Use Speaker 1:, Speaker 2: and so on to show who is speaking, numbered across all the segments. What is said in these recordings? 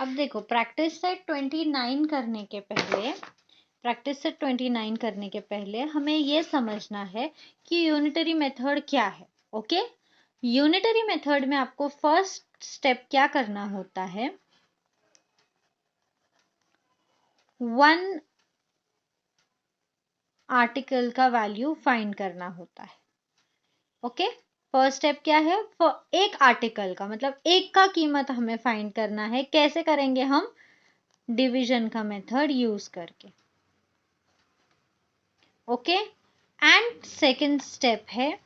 Speaker 1: अब देखो practice set 29 करने के पहले हमें ये समझना है कि यूनिटरी मेथड क्या है। ओके, यूनिटरी मेथड में आपको फर्स्ट स्टेप क्या करना होता है, वन आर्टिकल का वैल्यू फाइंड करना होता है। ओके, फर्स्ट स्टेप क्या है, एक आर्टिकल का मतलब एक का कीमत हमें फाइंड करना है। कैसे करेंगे हम, डिवीजन का मेथड यूज करके। ओके, एंड सेकंड स्टेप है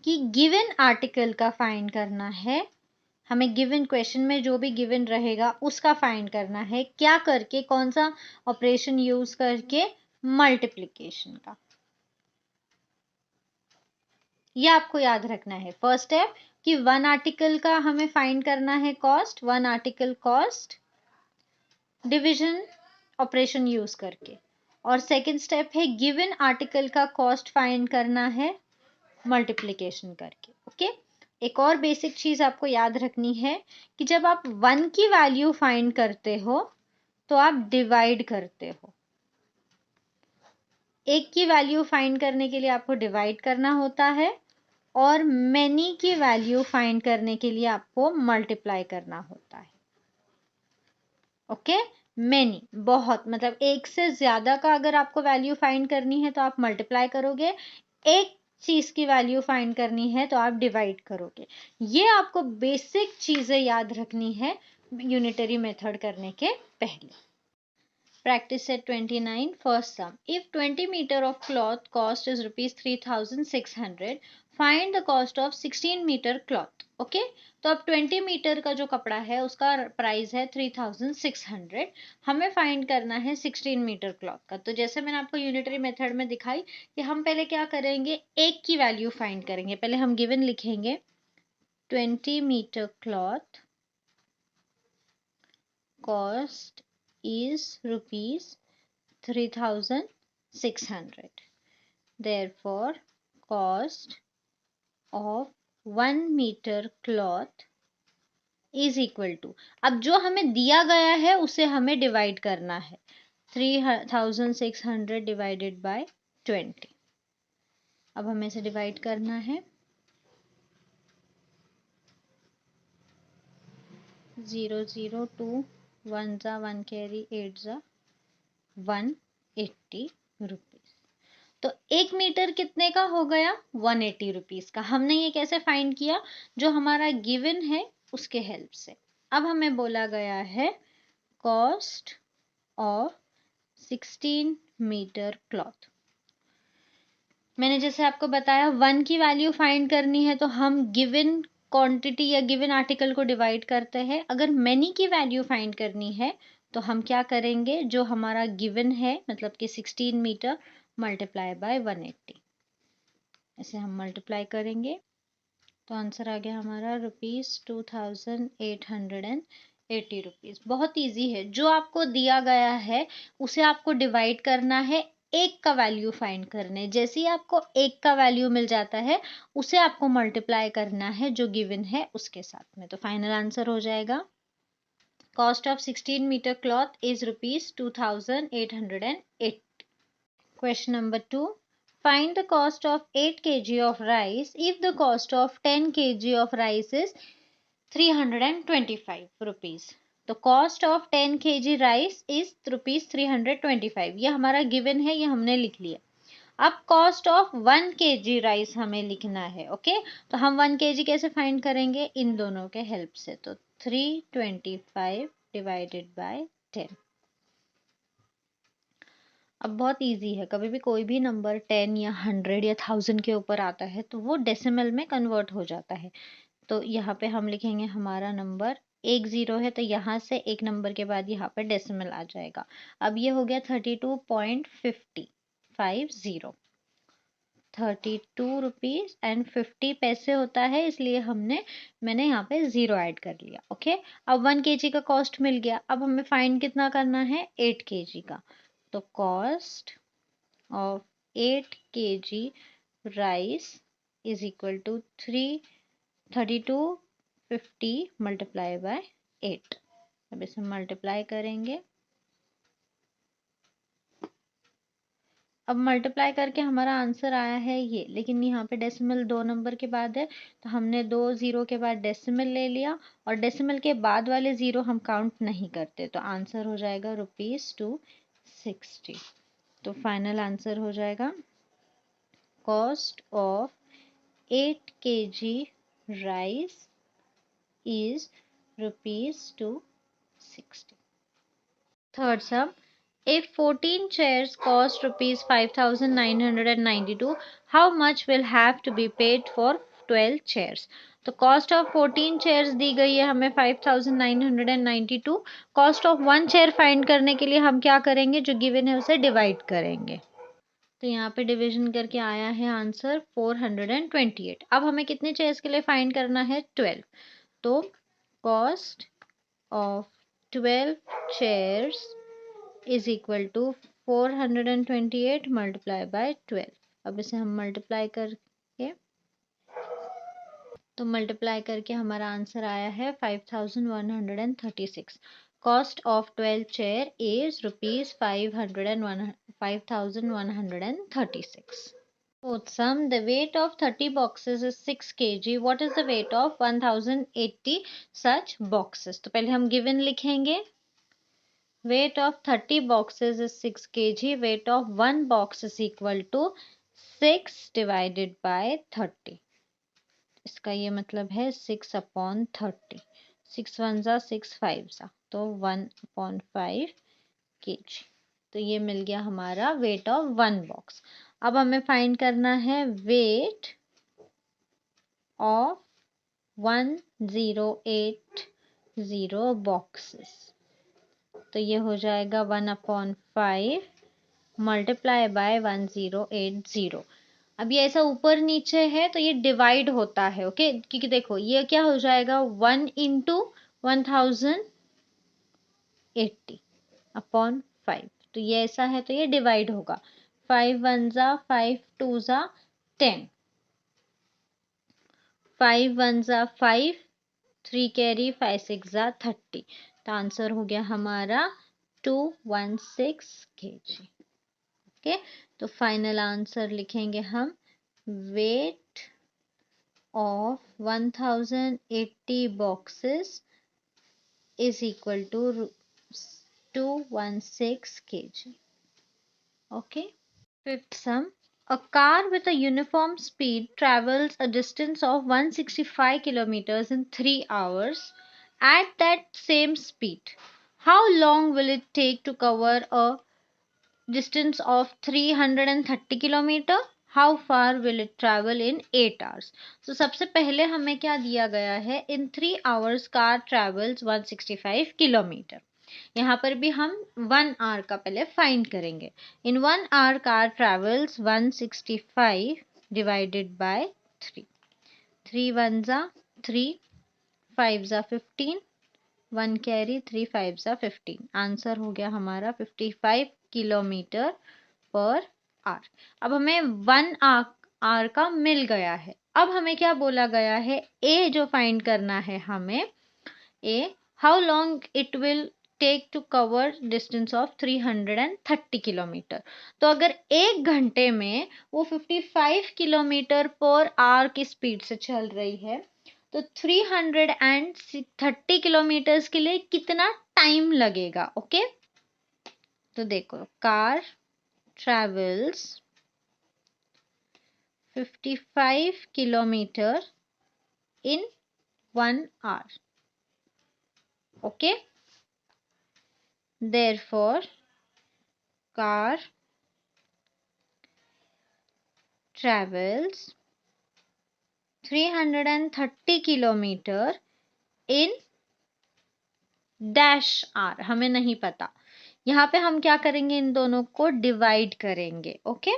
Speaker 1: कि गिवन आर्टिकल का फाइंड करना है। हमें गिवन क्वेश्चन में जो भी गिवन रहेगा उसका फाइंड करना है। क्या करके, कौन सा ऑपरेशन यूज करके, मल्टीप्लिकेशन का। ये आपको याद रखना है। फर्स्ट स्टेप कि वन आर्टिकल का हमें फाइंड करना है cost, one article cost division operation use करके। और सेकंड स्टेप है गिवन आर्टिकल का कॉस्ट फाइंड करना है मल्टीप्लिकेशन करके। ओके, एक और बेसिक चीज आपको याद रखनी है कि जब आप वन की वैल्यू फाइंड करते हो तो आप डिवाइड करते हो। एक की वैल्यू फाइंड करने के लिए आपको डिवाइड करना होता है और मेनी की वैल्यू फाइंड करने के लिए आपको मल्टीप्लाई करना होता है। ओके, मेनी बहुत, मतलब एक से ज्यादा का अगर आपको वैल्यू फाइंड करनी है तो आप मल्टीप्लाई करोगे, एक चीज की वैल्यू फाइंड करनी है तो आप डिवाइड करोगे। ये आपको बेसिक चीजें याद रखनी है यूनिटरी मेथड करने के पहले। Practice set 29, first sum. If 20 meter of cloth cost is rupees 3600, find the cost of 16 meter cloth. Okay, तो अब 20 मीटर का जो कपड़ा है उसका प्राइस है 3600, हमें फाइंड करना है 16 मीटर क्लॉथ का। तो जैसे मैंने आपको यूनिटरी मेथड में दिखाई कि हम पहले क्या करेंगे, एक की वैल्यू फाइंड करेंगे। पहले हम गिवन लिखेंगे 20 metre cloth cost is rupees 3600. Therefore, cost of 1 meter cloth is equal to, अब जो हमें दिया गया है उसे हमें डिवाइड करना है, 3600 डिवाइडेड बाय 20। अब हमें इसे डिवाइड करना है, 0 0 2 1 जा 1 कैरी 8 जा 180 रुपीज। तो एक मीटर कितने का हो गया, 180 रुपीज का। हमने ये कैसे फाइंड किया, जो हमारा गिवन है उसके हेल्प से। अब हमें बोला गया है कॉस्ट ऑफ 16 मीटर क्लॉथ। मैंने जैसे आपको बताया वन की वैल्यू फाइंड करनी है तो हम गिवन क्वांटिटी या गिवन आर्टिकल को डिवाइड करते हैं। अगर मेनी की वैल्यू फाइंड करनी है तो हम क्या करेंगे, जो हमारा गिवन है मतलब कि 16 मीटर मल्टीप्लाई बाय 180, इसे हम मल्टीप्लाई करेंगे तो आंसर आ गया हमारा ₹2880 रुपीज। बहुत इजी है, जो आपको दिया गया है उसे आपको डिवाइड करना है एक का वैल्यू फाइंड करने। जैसे ही आपको एक का वैल्यू मिल जाता है उसे आपको मल्टीप्लाई करना है जो गिवन है उसके साथ में। तो फाइनल आंसर हो जाएगा cost of 16 metre cloth is ₹2880। Question number 2. Find the cost of 8 kg of rice if the cost of 10 kg of rice is 325 rupees. तो cost of 10 kg rice is rupees 325, ये हमारा given है, ये हमने लिख लिया। अब कॉस्ट ऑफ 1 kg राइस हमें लिखना है। ओके, तो हम 1 kg कैसे फाइंड करेंगे, इन दोनों के हेल्प से। तो 325 डिवाइडेड बाय 10। अब बहुत इजी है, कभी भी कोई भी नंबर 10 या 100 या 1000 के ऊपर आता है तो वो डेसिमल में कन्वर्ट हो जाता है। तो यहाँ पे हम लिखेंगे हमारा नंबर 1 0 है तो यहाँ से एक नंबर के बाद यहाँ पे डेसिमल आ जाएगा। अब ये हो गया 32.50, 32 रुपीज एंड 50 पैसे होता है, इसलिए मैंने यहाँ पे 0 ऐड कर लिया। ओके, अब 1 kg का कॉस्ट मिल गया। अब हमें फाइंड कितना करना है, 8 kg का। तो cost of 8 kg rice is equal to 32 50 multiply by 8। अब इसे मल्टीप्लाई करेंगे। अब मल्टीप्लाई करके हमारा आंसर आया है ये, लेकिन यहाँ पे डेसिमल 2 नंबर के बाद है, तो हमने 2 जीरो के बाद डेसिमल ले लिया, और डेसिमल के बाद वाले जीरो हम काउंट नहीं करते, तो आंसर हो जाएगा ₹260। तो फाइनल आंसर हो जाएगा cost of 8 kg rice is ₹260. Third sum, if 14 chairs cost ₹5,992, how much will have to be paid for 12 chairs? तो कॉस्ट ऑफ 14 चेयर्स दी गई है हमें 5,992। कॉस्ट ऑफ 1 चेयर फाइंड करने के लिए हम क्या करेंगे, जो गिवन है उसे डिवाइड करेंगे। तो यहाँ पे डिवीजन करके आया है आंसर 428। अब हमें कितने चेयर्स के लिए फाइंड करना है, 12। तो cost of 12 chairs is equal to 428 multiplied by 12। अब इसे हम मल्टीप्लाई करके, तो मल्टीप्लाई करके हमारा आंसर आया है 5136। Cost of 12 chair is ₹5136। Fourth sum, the weight of 30 boxes is 6 kg. What is the weight of 1080 such boxes? तो पहले हम given लिखेंगे। Weight of 30 boxes is 6 kg. Weight of one box is equal to 6 divided by 30. इसका ये मतलब है 6/30। 6 1 जा 6 5 जा, तो 1/5 kg। तो ये मिल गया हमारा वेट ऑफ वन बॉक्स। अब हमें फाइंड करना है वेट ऑफ 1080 बॉक्सेस। तो ये हो जाएगा 1/5 मल्टीप्लाई बाय 1080। अब ये ऐसा ऊपर नीचे है तो ये डिवाइड होता है, ओके, क्योंकि देखो ये क्या हो जाएगा 1 इंटू 1080/5। तो ये ऐसा है तो ये डिवाइड होगा। 5 1 जा 5 2 जा 10, 5 1 जा 5, 3 कैरी 5 6 जा 30। तो आंसर हो गया हमारा 216 kg। ओके, तो फाइनल आंसर लिखेंगे हम, weight of 1080 boxes is equal to 216 kg. Okay. Fifth sum. A car with a uniform speed travels a distance of 165 kilometers in 3 hours. At that same speed, how long will it take to cover a distance of 330 kilometer? How far will it travel in 8 hours? So सबसे पहले हमें क्या दिया गया है, in 3 hours car travels 165 kilometer। यहाँ पर भी हम 1 hour का पहले फाइंड करेंगे। In 1 hour car travels 165 divided by 3। 3 1 जा 3, 5 जा 15, 1 कैरी 3 5 जा 15। आंसर हो गया हमारा 55 किलोमीटर पर आवर। अब हमें 1 आवर का मिल गया है। अब हमें क्या बोला गया है, ए जो फाइंड करना है हमें, A how long it will take to cover distance of 330 kilometre. तो अगर 1 घंटे में वो 55 किलोमीटर पर आवर की स्पीड से चल रही है, तो 330 किलोमीटर्स के लिए कितना टाइम लगेगा। ओके, तो देखो car travels 55 kilometre in 1 hour. Okay, therefore car travels 330 kilometre in dash r, हमें नहीं पता। यहाँ पे हम क्या करेंगे, इन दोनों को डिवाइड करेंगे। Okay,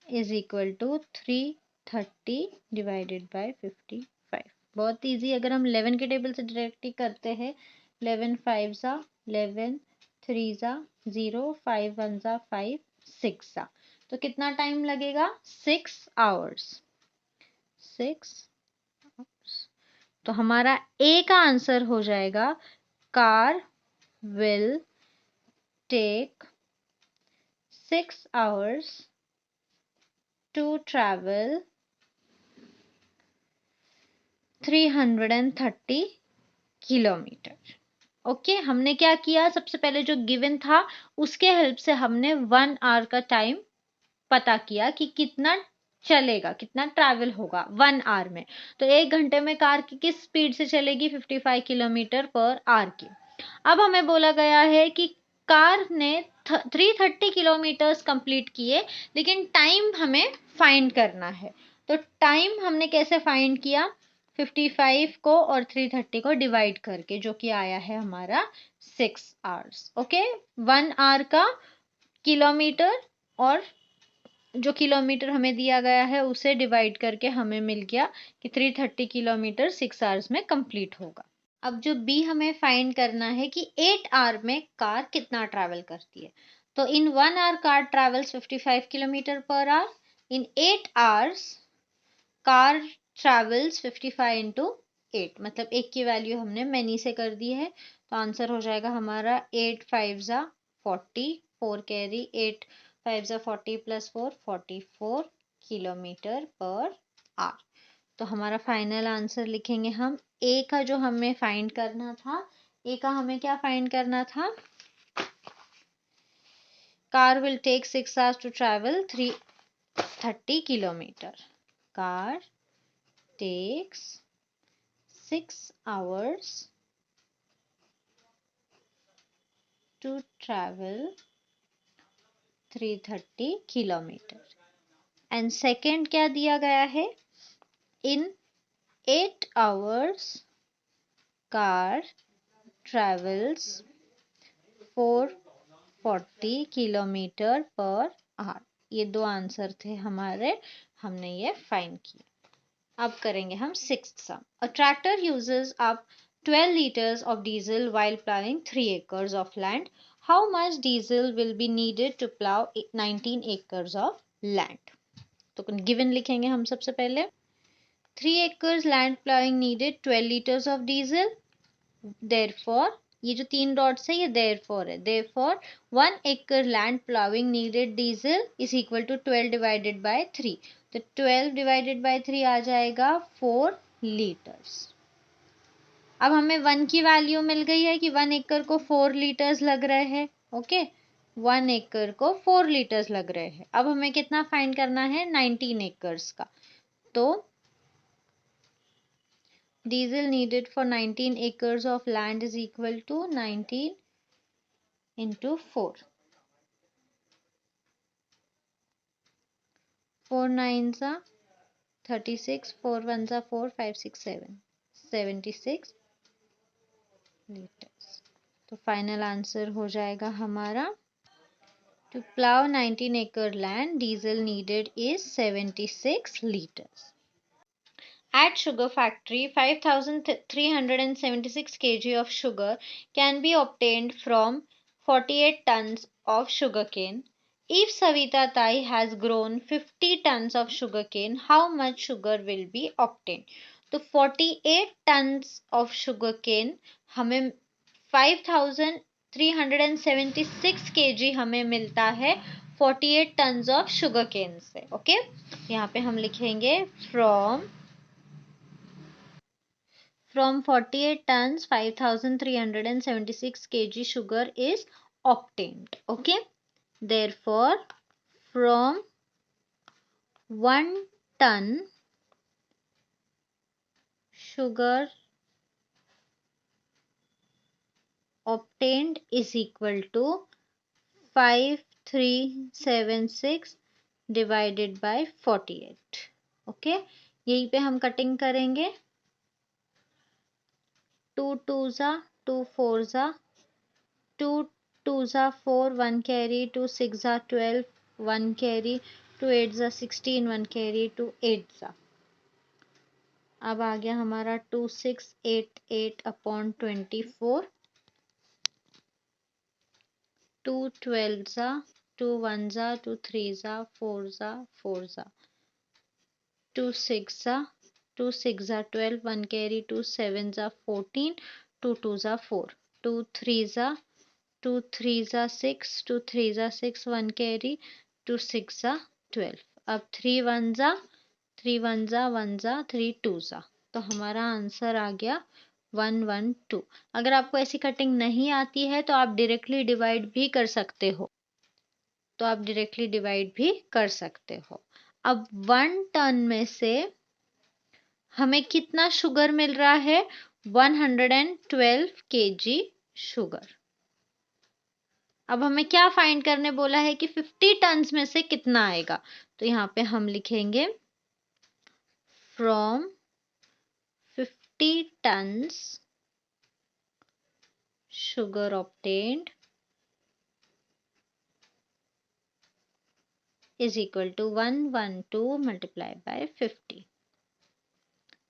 Speaker 1: is equal to 330 divided by 55। बहुत इजी, अगर हम 11 के टेबल से डायरेक्ट ही करते हैं। 11 5 जा 11, 3 जा 0, 5 1 जा 5, 6 जा, तो कितना टाइम लगेगा, 6 आवर्स। 6 तो हमारा ए का आंसर हो जाएगा car will take 6 hours to travel 330 kilometre. Okay, हमने क्या किया, सबसे पहले जो गिवन था उसके हेल्प से हमने 1 hour का टाइम पता किया कि कितना चलेगा, कितना ट्रैवल होगा 1 hour में। तो 1 घंटे में कार की किस स्पीड से चलेगी, 55 किलोमीटर पर आवर की। अब हमें बोला गया है कि कार ने 330 किलोमीटर्स कंप्लीट किए, लेकिन टाइम हमें फाइंड करना है। तो टाइम हमने कैसे फाइंड किया, 55 को और 330 को डिवाइड करके, जो कि आया है हमारा 6 hours। ओके, 1 hour का किलोमीटर और जो किलोमीटर हमें दिया गया है उसे डिवाइड करके हमें मिल गया कि 330 किलोमीटर 6 hours में कंप्लीट होगा। अब जो बी हमें फाइंड करना है कि 8 hour में कार कितना ट्रैवल करती है। तो in 1 hour car travels 55 kilometre per hour, in 8 hours car travels 55 into 8, मतलब 1 की वैल्यू हमने मैनी से कर दी है। तो आंसर हो जाएगा हमारा 8 5 जा 40, 4 कैरी, 8 5 जा 40 प्लस 4 44 किलोमीटर पर आवर। तो हमारा फाइनल आंसर लिखेंगे हम। ए का जो हमें फाइंड करना था, ए का हमें क्या फाइंड करना था, car will take 6 hours to travel 330 kilometre. Car takes 6 hours to travel 330 kilometre. And second क्या दिया गया है, in 8 hours car travels 440 kilometre per hour. ये दो आंसर थे हमारे, हमने ये फाइंड किए। अब करेंगे हम sixth sum. A tractor uses up 12 liters of diesel while plowing 3 acres of land. How much diesel will be needed to plow 19 acres of land? तो गिवन लिखेंगे हम सबसे पहले। 3 acres land plowing needed 12 liters of diesel. Therefore, ये जो 3 dots है ये therefore है। Therefore 1 acre land plowing needed diesel is equal to 12 divided by 3। तो 12 divided by 3 आ जाएगा 4 liters। अब हमें 1 की वैल्यू मिल गई है कि 1 एकड़ को 4 लीटर्स लग रहे हैं। ओके, 1 एकड़ को 4 लीटर्स लग रहे हैं। अब हमें कितना फाइंड करना है, 19 एकर्स का। तो diesel needed for 19 acres of land is equal to 19 into 4। 4 9s are 36, 4 1s are 4, 5 6 7, 76 liters। तो फाइनल आंसर हो जाएगा हमारा, to plow 19 acre land diesel needed is 76 liters। At sugar factory, 5,376 kg of sugar can be obtained from 48 tons of sugarcane. If Savita Tai has grown 50 tons of sugarcane, how much sugar will be obtained? तो 48 tons of sugarcane हमें 5,376 kg हमें मिलता है 48 tons of sugarcane से। Okay, यहाँ पे हम लिखेंगे From 48 tons, 5,376 kg sugar is obtained. Okay. Therefore, from 1 ton sugar obtained is equal to 5,376 divided by 48. Okay. यहीं पे हम कटिंग करेंगे। 2 2s are 2 4s are 2 2s are 4, 1 carry, 2 6s are 12, 1 carry, 2 8s are 16, 1 carry, 2 8s are। अब आ गया हमारा 2688 upon 24, 2 12s are 2 1s are 2 3s are 4s are 4s are 2 6s are 2 6 are 12, 1 carry, 2 7 are 14, 2 2 are 4, 2 3 are 2 3 are 6, 2 3 are 6, 1 carry, 2 6 are 12. अब 3 1 are 3 1 are 1 are 3 2 are, तो हमारा answer आ गया 1 1 2। अगर आपको ऐसी कटिंग नहीं आती है तो आप डायरेक्टली डिवाइड भी कर सकते हो, अब 1 टन में से हमें कितना शुगर मिल रहा है? 112 kg शुगर। अब हमें क्या फाइंड करने बोला है कि 50 टन्स में से कितना आएगा, तो यहाँ पे हम लिखेंगे from 50 tons sugar obtained is equal to 112 multiply by 50।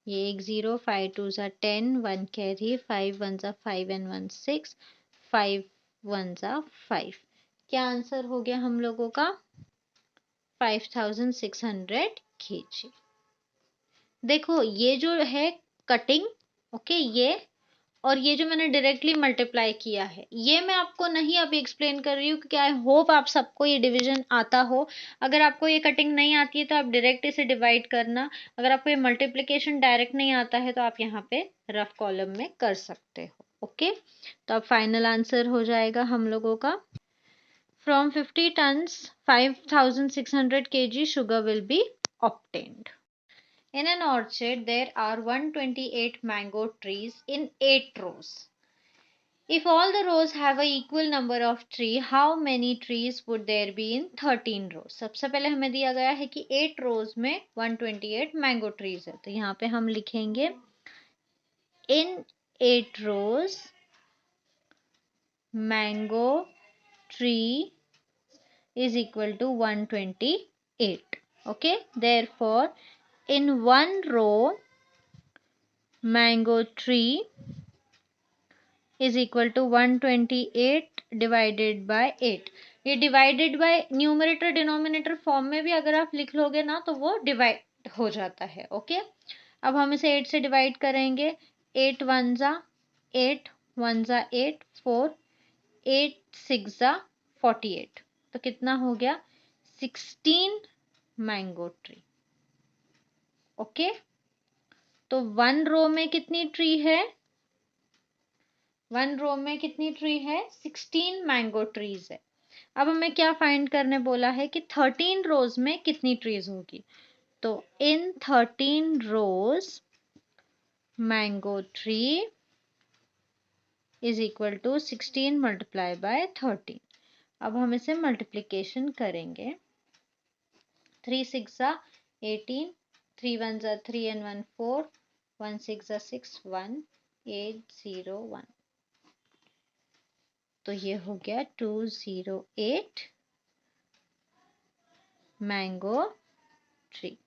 Speaker 1: ये एक 0, 5 2 जा 10, 1 कैरी, 5 1 जा 5 एंड 1 6, 5 1 जा 5। क्या आंसर हो गया हम लोगों का? 5600 kg। देखो ये जो है कटिंग, ओके, ये और ये जो मैंने डायरेक्टली मल्टीप्लाई किया है, ये मैं आपको नहीं अभी एक्सप्लेन कर रही हूँ क्योंकि आई होप आप सबको ये डिवीजन आता हो। अगर आपको ये कटिंग नहीं आती है तो आप डायरेक्ट इसे डिवाइड करना, अगर आपको ये मल्टीप्लिकेशन डायरेक्ट नहीं आता है तो आप यहाँ पे रफ कॉलम में कर सकते हो। ओके, तो अब फाइनल आंसर हो जाएगा हम लोगों का from 50 turns 5600 kg sugar will be obtained. In an orchard, there are 128 mango trees in 8 rows. If all the rows have a equal number of trees, how many trees would there be in 13 rows? सबसे पहले हमें दिया गया है कि 8 rows में 128 mango trees है, तो यहाँ पे हम लिखेंगे in 8 rows mango tree is equal to 128. Okay, therefore in one row mango tree is equal to 128 divided by 8. ये divided by numerator denominator form में भी अगर आप लिख लोगे ना तो वो डिवाइड हो जाता है। ओके, अब हम इसे 8 से डिवाइड करेंगे। 8 1 जा 8, 1 जा 8, 4, 8 6 जा 48, तो कितना हो गया? 16 मैंगो ट्री। ओके, तो 1 रो में कितनी ट्री है? 1 रो में कितनी ट्री है? 16 मैंगो ट्रीज है। अब हमें क्या फाइंड करने बोला है कि 13 रोज में कितनी ट्रीज होगी, तो in 13 rows mango tree is equal to 16 multiply by 13। अब हम इसे मल्टीप्लीकेशन करेंगे। 3 6 जा 18, 3 1 जा 3 and 1 4, 1 6 जा 6, 1 8 0 1, तो ये हो गया 208 मैंगो ट्री।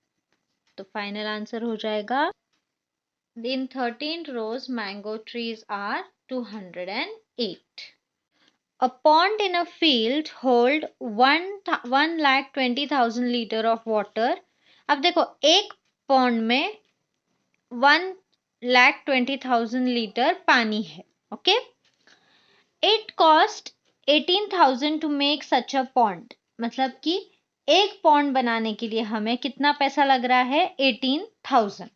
Speaker 1: तो फाइनल आंसर हो जाएगा इन 13 rows mango trees are 208. A pond in a field hold 1,20,000 litre of water. अब देखो एक पॉन्ड में 1,20,000 लीटर पानी है। Okay, it cost 18,000 to make such a pond, मतलब कि एक पॉन्ड बनाने के लिए हमें कितना पैसा लग रहा है? 18,000।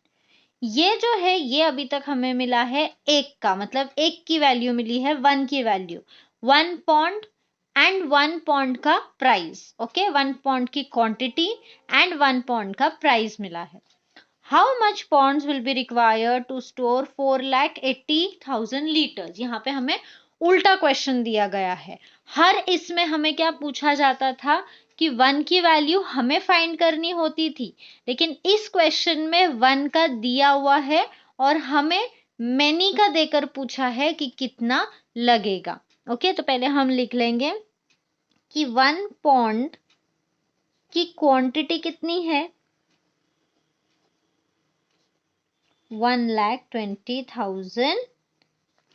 Speaker 1: ये जो है ये अभी तक हमें मिला है एक का, मतलब एक की वैल्यू मिली है, 1 की वैल्यू, 1 पॉन्ड एंड 1 पॉन्ड का प्राइस। ओके, 1 पॉन्ड की क्वांटिटी एंड 1 पॉन्ड का प्राइस मिला है। How much ponds will be required to store 4,80,000 litres. यहाँ पे हमें उल्टा क्वेश्चन दिया गया है। हर इसमें हमें क्या पूछा जाता था कि 1 की वैल्यू हमें फाइंड करनी होती थी, लेकिन इस क्वेश्चन में 1 का दिया हुआ है और हमें मैनी का देकर पूछा है कि कितना लगेगा। ओके, तो पहले हम लिख लेंगे कि 1 पॉन्ड की क्वांटिटी कितनी है? 1,20,000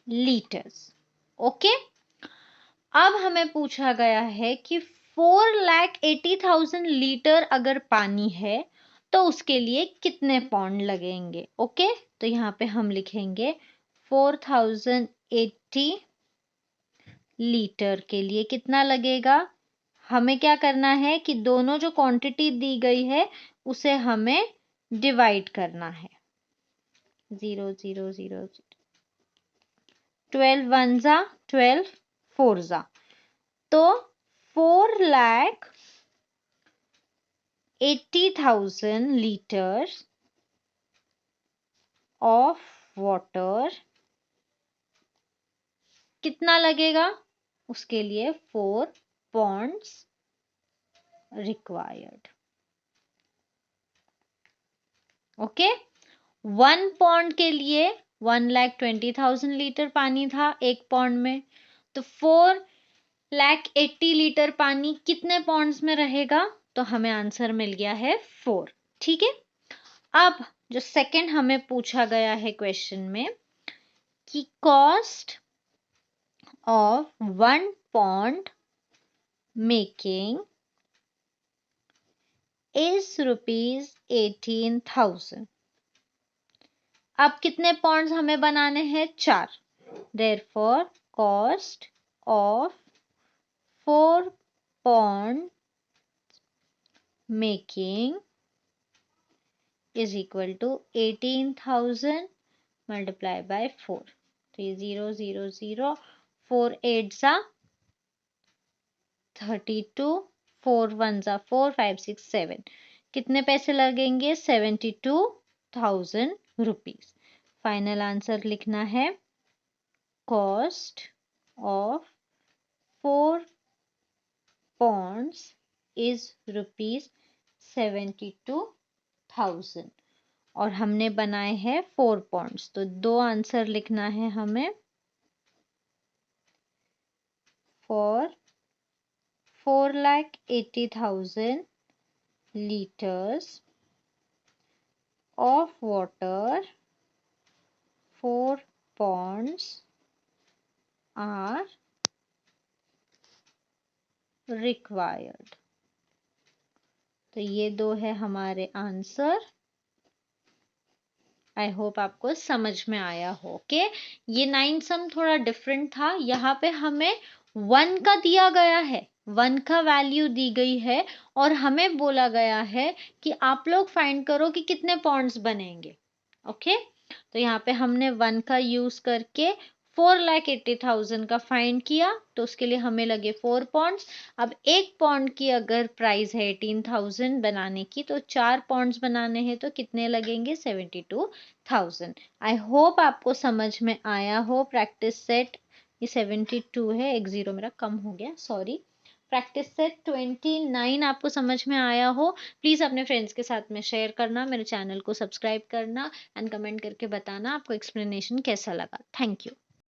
Speaker 1: लीटर्स। ओके, अब हमें पूछा गया है कि 4,80,000 लीटर अगर पानी है तो उसके लिए कितने पौंड लगेंगे। ओके, तो यहाँ पे हम लिखेंगे 4080 लीटर के लिए कितना लगेगा। हमें क्या करना है कि दोनों जो क्वांटिटी दी गई है उसे हमें डिवाइड करना है। 0 0 0 12 वन जा 12 4 जा, तो 4,80,000 लीटर्स ऑफ वाटर कितना लगेगा, उसके लिए 4 पॉन्ड्स रिक्वायर्ड। ओके, 1 पौंड के लिए 1,20,000 लीटर पानी था 1 पौंड में, तो 4,80,000 लीटर पानी कितने पौंड्स में रहेगा, तो हमें आंसर मिल गया है 4। ठीक है, अब जो सेकंड हमें पूछा गया है क्वेश्चन में कि cost of 1 pound making is ₹18,000। अब कितने पौंड्स हमें बनाने हैं, 4। Therefore, cost of 4 pond making is equal to 18,000 multiplied by 4. तो ये 0 0 0 4 8 जा 32 4 1 जा 4 5 6 7, कितने पैसे लगेंगे, 72,000 रुपीज। फाइनल आंसर लिखना है कॉस्ट ऑफ 4 पॉन्ड्स इज ₹72,000 और हमने बनाए हैं 4 पॉन्ड्स, तो 2 आंसर लिखना है हमें for 4,80,000 liters of water 4 ponds are required। तो ये 2 है हमारे आंसर। आई होप आपको समझ में आया हो। ओके, ये 9 सम थोड़ा डिफरेंट था, यहाँ पे हमें 1 का दिया गया है, 1 का वैल्यू दी गई है और हमें बोला गया है कि आप लोग फाइंड करो कि कितने पॉन्ड्स बनेंगे। ओके, तो यहाँ पे हमने 1 का यूज करके 4,80,000 का फाइंड किया, तो उसके लिए हमें लगे 4 पॉन्ड्स। अब 1 पॉन्ड की अगर प्राइस है 18,000 बनाने की, तो 4 पॉन्ड्स बनाने हैं तो कितने लगेंगे, 72,000। आई होप आपको समझ में आया हो। प्रैक्टिस सेट ये 72 है, एक 0 मेरा कम हो गया, सॉरी। प्रैक्टिस सेट 29 आपको समझ में आया हो। प्लीज़ अपने फ्रेंड्स के साथ में शेयर करना, मेरे चैनल को सब्सक्राइब करना एंड कमेंट करके बताना आपको एक्सप्लेनेशन कैसा लगा। Thank you.